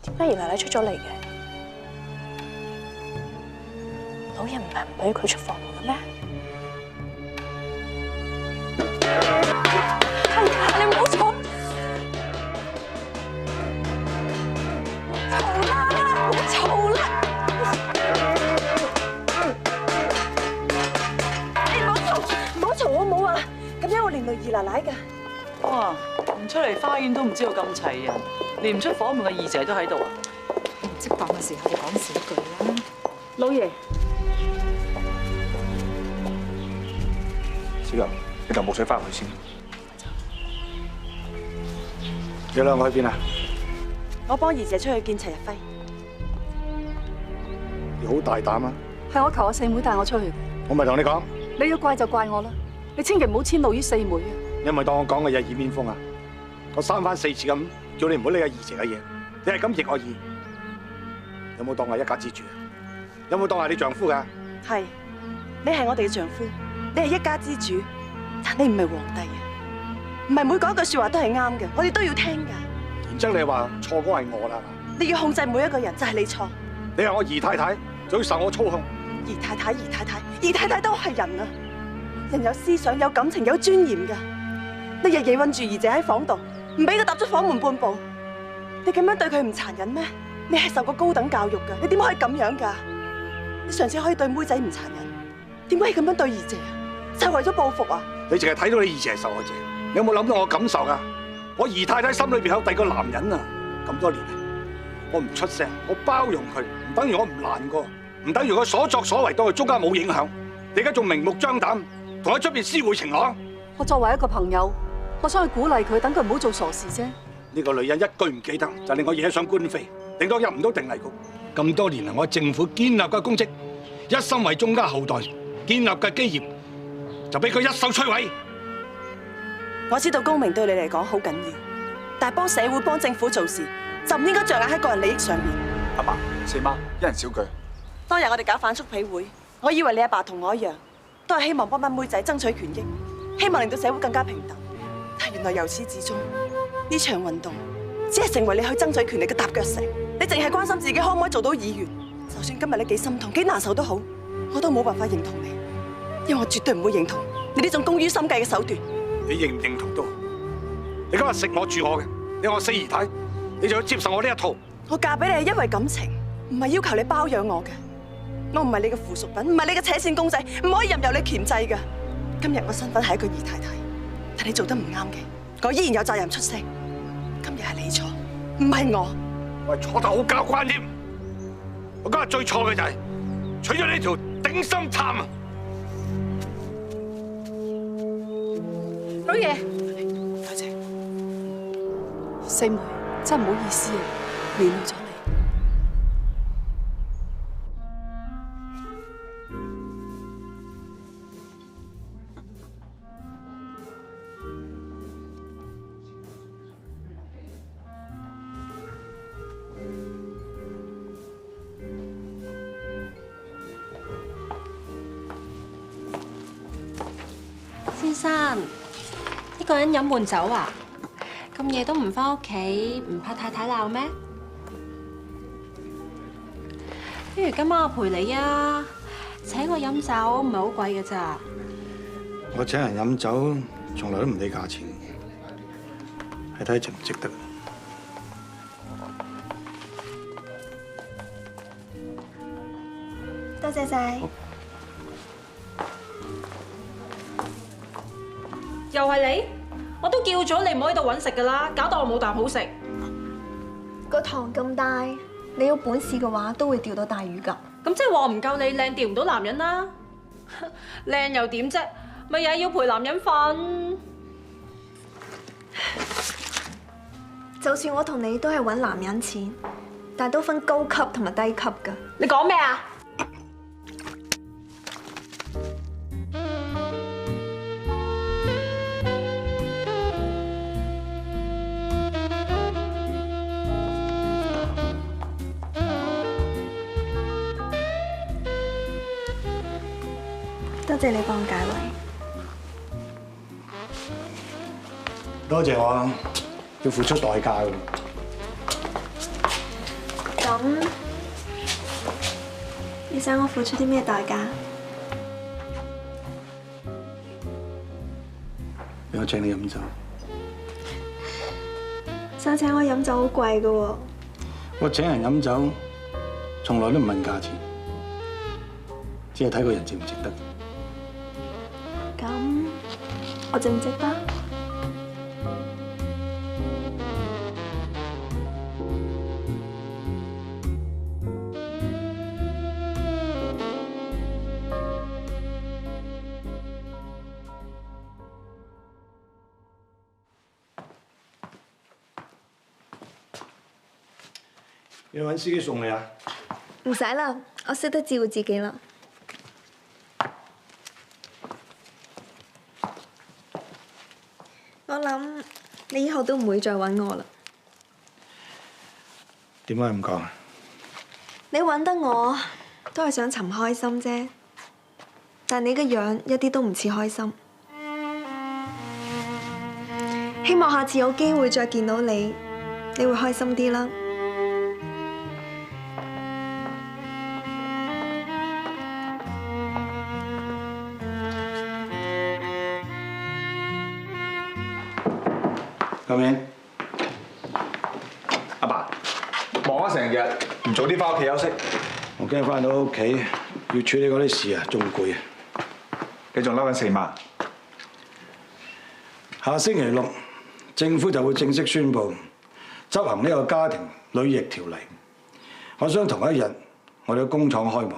點解姨奶奶出咗嚟嘅？老爺唔係唔俾佢出房門嘅咩？係你唔好嘈！嘈啦！唔好嘈啦！你唔好嘈，唔好嘈好唔好啊？咁樣我連累姨奶奶㗎。哇！唔出嚟花園都唔知道咁齊人，連唔出房門嘅二姐都喺度啊！唔識講嘅時候就講少句啦。老爺，小柔，你就冇水翻去先。你兩個去邊啊？我幫姨姐出去見齊日輝。你好大膽啊！係我求我四妹帶我出去嘅。我咪同你講，你要怪就怪我啦，你千祈唔好遷怒於四妹啊！你係咪當我講嘅嘢耳邊風啊？我三番四次咁叫你唔好理阿二姐嘅嘢，你係咁逆我意，有冇當我係一家之主啊？有冇當係你丈夫㗎？係，你係我哋嘅丈夫，你係一家之主，但你唔係皇帝啊！唔係每講一句說話都係啱嘅，我哋都要聽㗎。然之後你話錯嗰係我啦，你要控制每一個人，就係你錯。你係我姨太太，就要受我操控。姨太太，姨太太，姨太太都係人啊！人有思想、有感情、有尊嚴㗎。你日夜韞住姨姐喺房度，唔俾佢踏出房門半步，你咁樣對佢唔殘忍咩？你係受過高等教育㗎，你點可以咁樣㗎？你上次可以對妹仔唔殘忍，點解要咁樣對姨姐啊？就係為咗報復啊！你淨係睇到你姨姐係受害者，你有冇諗到我感受㗎？我姨太太心裏邊有第二個男人啊！咁多年嚟，我唔出聲，我包容佢，唔等於我唔難過，唔等於我所作所為對佢中間冇影響。你而家仲明目張膽同喺出邊私會情郎？我作為一個朋友，我想去鼓勵佢，等佢唔好做傻事啫。呢個女人一句唔記得，就令我惹上官非，令到入唔到定麗局。咁多年嚟，我喺政府建立嘅功績，一心為宗家後代建立嘅基業，就俾佢一手摧毀。我知道公明對你嚟講好緊要，但係幫社會、幫政府做事，就唔應該着眼喺個人利益上面。阿爸、四媽，一人少句。當日我哋搞反縮比會，我以為你阿爸同我一樣，都係希望幫班妹仔爭取權益，希望令到社會更加平等。但原來由始至終，呢場運動只係成為你去爭取權力嘅踏腳石。你淨係關心自己可唔可以做到議員，就算今日你幾心痛、幾難受都好，我都冇辦法認同你，因為我絕對唔會認同你呢種工於心計嘅手段。你認唔認同都好，你今日食我住我嘅，你話我四姨太，你就要接受我呢一套。我嫁俾你係因為感情，唔係要求你包養我嘅。我唔係你嘅附屬品，唔係你嘅扯線公仔，唔可以任由你鉗制嘅。今日我身份係一個姨太太，但你做得唔啱嘅，我依然有責任出聲。今日係你錯，唔係我。我係錯得好交關添。我今日最錯嘅就係娶咗呢條頂心杉啊！老爺，多謝。四妹真係唔好意思啊，連累咗你。先生，一個人飲悶酒啊？咁夜都唔返屋企，唔怕太太鬧咩？不如今晚我陪你啊！請我飲酒唔係好貴嘅咋。我請人飲酒，從來都唔理價錢，係睇值唔值得。多謝晒。又係你？我都叫咗你唔好喺度揾食噶啦，搞到我冇啖好食。個塘咁大，你有本事嘅話都會釣到大魚㗎。咁即係話我唔夠你靚，釣唔到男人啦。靚又點啫？咪又係要陪男人瞓。就算我同你都係揾男人錢，但都分高級同埋低級㗎。你講咩啊？多謝你幫我解圍。多謝我，要付出代價㗎。咁，你想我付出啲咩代價？俾我請你飲酒。想請我飲酒好貴㗎喎。我請人飲酒，從來都唔問價錢，只係睇個人值唔值得。咁我值唔值得？要揾司機送你啊？唔使啦，我識得照顧自己啦。我諗你以後都唔會再揾我啦。點解咁講啊？你揾得我都係想尋開心啫，但你個樣一啲都唔似開心。希望下次有機會再見到你，你會開心啲啦。咁樣，阿爸，忙咗成日，唔早啲翻屋企休息。我驚翻到屋企要處理嗰啲事啊，仲攰啊！你仲嬲緊4萬？下星期六，政府就會正式宣布執行呢個家庭女役條例。我想同一日，我哋嘅工廠開幕，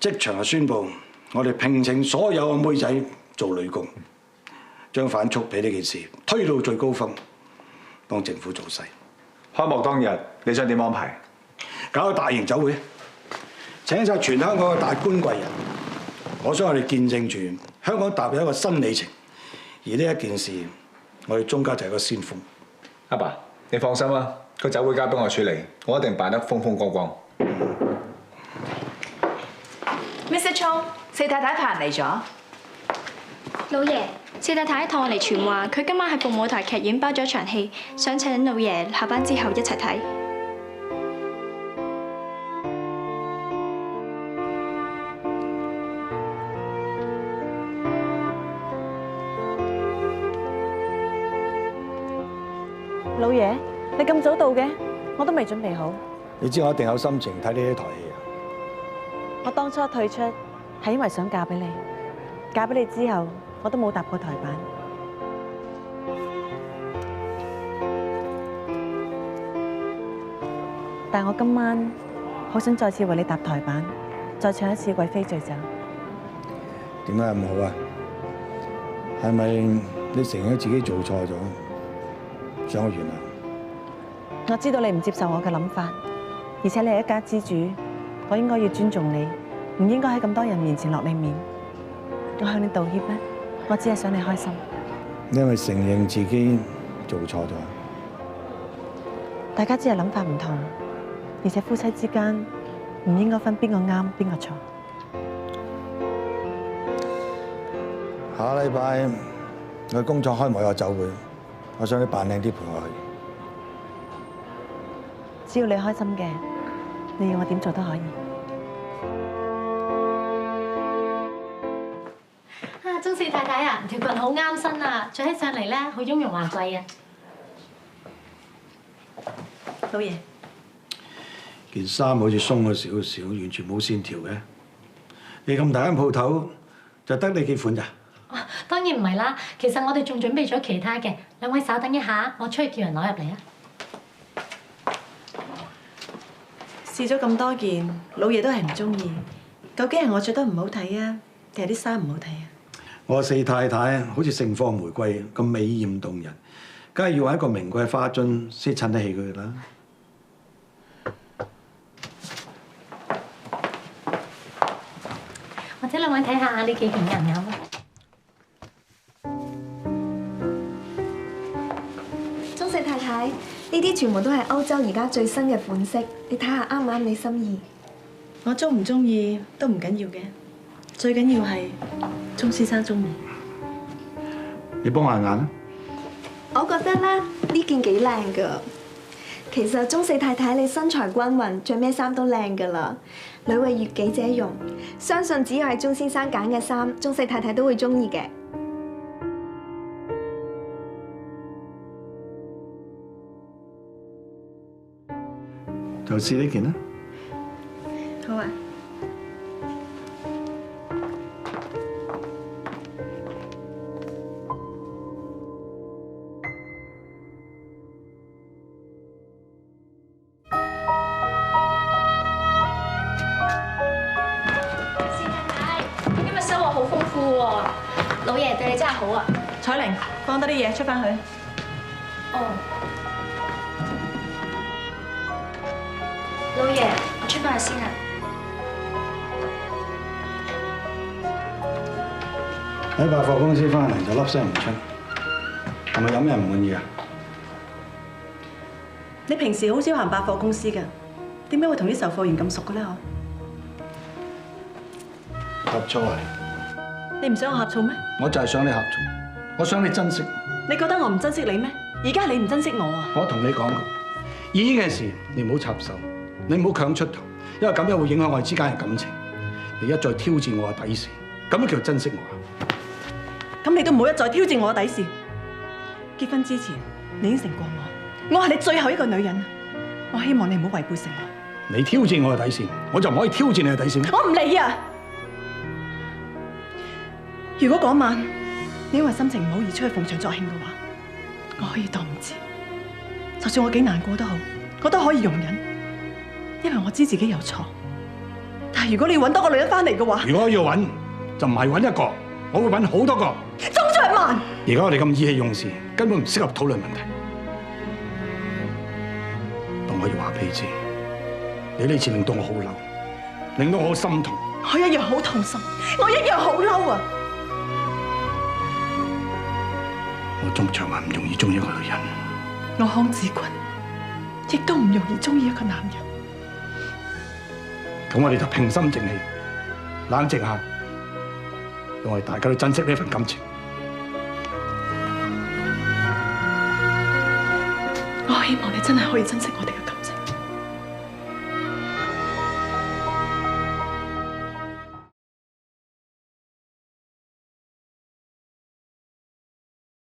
即場就宣布我哋聘請所有嘅妹仔做女工，將反蓄俾呢件事推到最高峰。幫政府做勢。開幕當日，你想點安排？搞個大型酒會，請晒全香港嘅達官貴人。我想我哋見證住香港踏入一個新里程。而呢一件事，我哋鍾家就係個先鋒。阿爸，你放心啦，個酒會交俾我處理，我一定辦得風風光光。Mr. Chong， 四太太派人嚟咗。老爺，四太太同我嚟傳話，佢今晚喺鳳舞台劇院包咗場戲，想請老爺下班之後一齊睇。老爺，你咁早到嘅，我都未準備好。你知我一定有心情睇呢一台戲啊！我當初退出係因為想嫁俾你，嫁俾你之後，我都冇踏過台板。但我今晚好想再次為你踏台板，再唱一次《貴妃醉酒》。點解咁好啊？係咪你承認自己做錯咗，想我原諒？我知道你唔接受我嘅諗法，而且你係一家之主，我應該要尊重你，唔應該喺咁多人面前落你面。我向你道歉咧，我只係想你開心。因為承認自己做錯咗，大家只係諗法唔同，而且夫妻之間唔應該分邊個啱邊個錯。下個禮拜我工廠開幕有酒會，我想你扮靚啲陪我去。只要你開心嘅，你要我點做都可以。啊，鍾四太太啊，條裙好啱身啊，着起上嚟咧好雍容華貴啊！老爺，件衫好似鬆咗少少，完全冇線條嘅。你咁大間鋪頭，就得你幾款咋？當然唔係啦，其實我哋仲準備咗其他嘅，兩位稍等一下，我出去叫人攞入嚟啊！試咗咁多件，老爺都係唔中意。究竟係我着得唔好睇啊，定係啲衫唔好睇啊？我四太太好似盛放玫瑰咁美豔動人，梗係要揾一個名貴花樽先襯得起佢啦。或者兩位睇下呢幾件啱唔啱啊？鍾四太太，呢啲全部都係歐洲而家最新嘅款式，你睇下啱唔啱你心意？我中唔中意都唔緊要嘅，最緊要係鍾先生中意。你幫下眼啦。我覺得咧呢件幾靚㗎。其實鐘四太太你身材均勻，着咩衫都靚噶啦，女為悅己者容，相信只要係鐘先生揀嘅衫，鐘四太太都會中意嘅。就試呢件啦。好啊。老爺對你真係好啊！彩玲，放低啲嘢，出翻去。哦，老爺，我出翻去先啊。喺百貨公司翻嚟就粒聲唔出，係咪有咩唔滿意啊？你平時好少行百貨公司㗎，點解會同啲售貨員咁熟嘅咧？呷醋啊！你唔想我呷醋咩？我就係想你呷醋，我想你珍惜。你覺得我唔珍惜你咩？而家係你唔珍惜我啊！我同你講過，已經嘅事你唔好插手，你唔好強出頭，因為咁樣會影響我哋之間嘅感情。你一再挑戰我嘅底線，咁樣叫做珍惜我啊！咁你都唔好一再挑戰我嘅底線。結婚之前，你應承過我係你最後一個女人。我希望你唔好違背承諾。你挑戰我嘅底線，我就唔可以挑戰你嘅底線咩？我唔理啊！如果嗰晚你因為心情唔好而出去逢場作興嘅話，我可以當唔知。就算我幾難過都好，我都可以容忍，因為我知自己有錯。但係如果你要揾多個女人翻嚟嘅話，如果我要揾，就唔係揾一個，我會揾好多個。鐘卓萬，而家我哋咁意氣用事，根本唔適合討論問題。但我要話俾你知，你呢次令到我好嬲，令到我好心痛。我一樣好痛心，我一樣好嬲啊！我鐘卓萬唔容易中意一個女人，我康子君亦都唔容易中意一個男人。咁我哋就平心靜氣，冷靜下，讓我哋大家都珍惜呢份感情。我希望你真係可以珍惜我哋嘅感情。